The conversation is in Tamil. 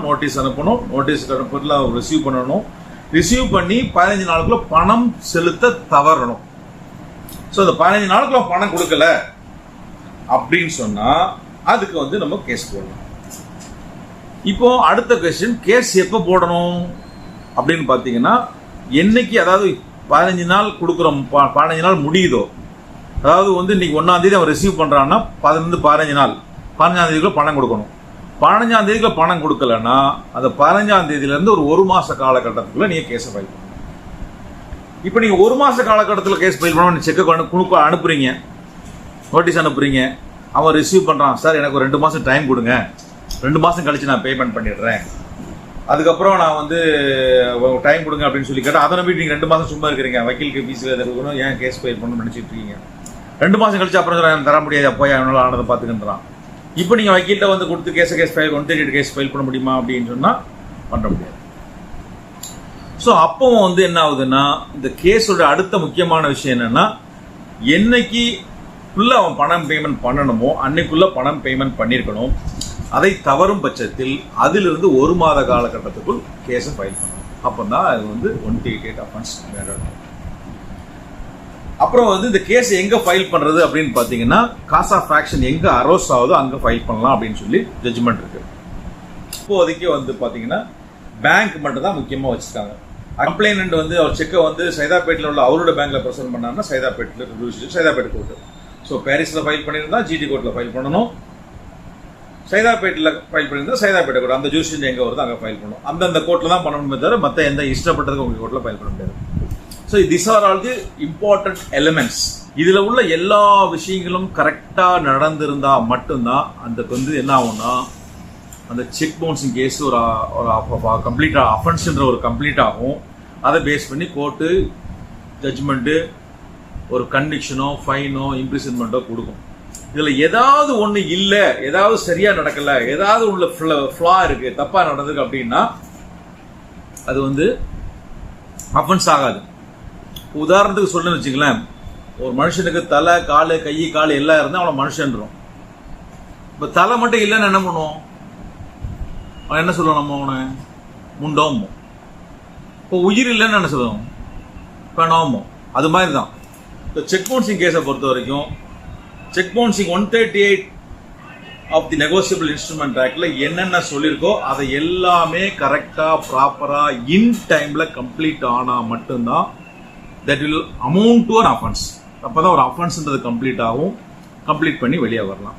நோட்டீஸ் அனுப்பணும், நோட்டீஸ் அனுப்புறதுல ரிசீவ் பண்ணணும், ரிசீவ் பண்ணி 15 நாளுக்குள்ள பணம் செலுத்த தவறணும். ஸோ இந்த 15 நாளுக்குள்ள பணம் கொடுக்கல அப்படின்னு சொன்னா அதுக்கு நம்ம கேஸ் போடணும். இப்போ அடுத்த கொஸ்டின், கேஸ் எப்போ போடணும் அப்படின்னு பார்த்தீங்கன்னா, என்னைக்கு அதாவது 15 நாள் கொடுக்குறோம், 15 நாள் முடியுதோ, அதாவது இன்னைக்கு 1ஆம் தேதி அவன் ரிசீவ் பண்றான்னா 15 நாள், 15ஆம் தேதிக்குள்ள பணம் கொடுக்கணும். 15ஆம் தேதிக்குள்ள பணம் கொடுக்கலன்னா அந்த 15ஆம் தேதியில இருந்து ஒரு மாச காலகட்டத்துக்குள்ள நீங்க கேஸ் ஃபைல் பண்ணணும். இப்போ நீங்க 1 மாச காலகட்டத்தில் கேஸ் ஃபைல் பண்ண செக் அனுப்புறீங்க, நோட்டீஸ் அனுப்புறீங்க, அவன் ரிசீவ் பண்றான், சார் எனக்கு ஒரு 2 மாசம் டைம் கொடுங்க, 2 மாசம் கழிச்சு நான் பேமெண்ட் பண்ணிடுறேன், அதுக்கப்புறம் நான் டைம் கொடுங்க அப்படின்னு சொல்லி கேட்டால் அதை நம்பிட்டு நீங்கள் 2 மாசம் சும்மா இருக்கிறீங்க, வக்கீலுக்கு ஃபீஸில் இருக்கணும், ஏன் கேஸ் ஃபைல் பண்ணணும்னு நினச்சிட்டு இருக்கீங்க. 2 மாசம் கழிச்சு அப்புறம் தர முடியாது, அப்போ என்னால் ஆனதை பார்த்துக்கின்றான். இப்போ நீங்கள் வக்கீல்கிட்ட கொடுத்து கேஸ் ஃபைல் 138 கேஸ் ஃபைல் பண்ண முடியுமா அப்படின்னு சொன்னால் பண்ண முடியாது. ஸோ அப்போ என்ன ஆகுதுன்னா, இந்த கேஸோட அடுத்த முக்கியமான விஷயம் என்னன்னா, என்னைக்கு அவன் பணம் பேமெண்ட் பண்ணணுமோ அன்னைக்குள்ள பணம் பேமெண்ட் பண்ணியிருக்கணும். அதை தவறும் பட்சத்தில் அதிலிருந்து 1 மாத காலகட்டத்துக்குள் கேஸை ஃபைல் பண்ணணும். அப்போதான் அது 188 அஃபென்ஸ் மேடணும். அப்புறம் இந்த கேஸ் எங்க ஃபைல் பண்றது அப்படின்னு பாத்தீங்கன்னா, காஸ் ஆஃப் ஆக்ஷன் எங்க அரோஸ் ஆகுதோ அங்க ஃபைல் பண்ணலாம் அப்படின்னு சொல்லி ஜட்ஜ்மெண்ட் இருக்கு. இப்போதைக்கு பாத்தீங்கன்னா பேங்க் மட்டும் தான் முக்கியமா வச்சிருக்காங்க. கம்ப்ளைனன்ட் அவர் செக்கை சைதாப்பேட்டில் உள்ள அவரோட பேங்க்ல ப்ரெசென்ட் பண்ணாருன்னா சைதாப்பேட் கோர்ட். ஸோ பாரிஸ்ல ஃபைல் பண்ணியிருந்தா ஜிடி கோர்ட்ல ஃபைல் பண்ணணும், சைதாப்பேட்டில் ஃபைல் பண்ணியிருந்தா சைதாப்பேட்டை கோர்ட், அந்த ஜூரிஸ்டிக்ஷன் எங்க வருதோ அங்கே ஃபைல் பண்ணணும். அந்தந்த கோர்ட்ல தான் பண்ணணுமே தவிர மற்ற எந்த இஷ்டப்பட்டதுக்கு உங்க கோர்ட்ல ஃபைல் பண்ண முடியாது. So this are all the important elements. இதுல உள்ள எல்லா விஷயங்களும் கரெக்டா நடந்திருந்தா மட்டும்தான் அந்த என்ன ஆகும்னா, அந்த செக் பவுன்சிங் கேஸ் ஒரு கம்ப்ளீட்டா அஃபென்ஸ்ன்ற ஒரு கம்ப்ளீட் ஆகும். அதை பேஸ் பண்ணி கோர்ட்டு ஜட்ஜ்மெண்ட்டு ஒரு கன்விக்ஷனோ ஃபைனோ இம்ப்ரிசன்மெண்ட்டோ கொடுக்கும். இதுல ஏதாவது ஒண்ணு இல்ல, ஏதாவது சரியா நடக்கல, ஏதாவது உள்ள ஃப்ளா இருக்கு, தப்பா நடந்திருக்கு அப்படின்னா அது அஃபென்ஸ் ஆகாது. உதாரணத்துக்கு சொல்லணும்னு வச்சுங்களேன், ஒரு மனுஷனுக்கு தலை காலு கை கால் எல்லாம் இருந்தா அவனை மனுஷன்றோம். இப்ப தலை மட்டும் இல்லைன்னு என்ன பண்ணுவோம், அவன் என்ன சொல்லுவோம், நம்ம அவனை முண்டோமோ. இப்போ உயிர் இல்லைன்னு என்ன சொல்லுவோம், பெணோமோ. அது மாதிரி தான் இப்போ செக் பவுன்சிங் கேஸை பொறுத்த வரைக்கும், cheque bouncing 138 of the negotiable instrument ஆக்ட்ல என்னென்ன சொல்லியிருக்கோ அதை எல்லாமே கரெக்டா ப்ராப்பரா இன் டைம்ல கம்ப்ளீட் ஆனா மட்டும்தான் that will amount to an offence. அப்பதான் ஒரு அஃபென்ஸ்ன்றது கம்ப்ளீட் ஆகும், கம்ப்ளீட் பண்ணி வெளியே வரலாம்.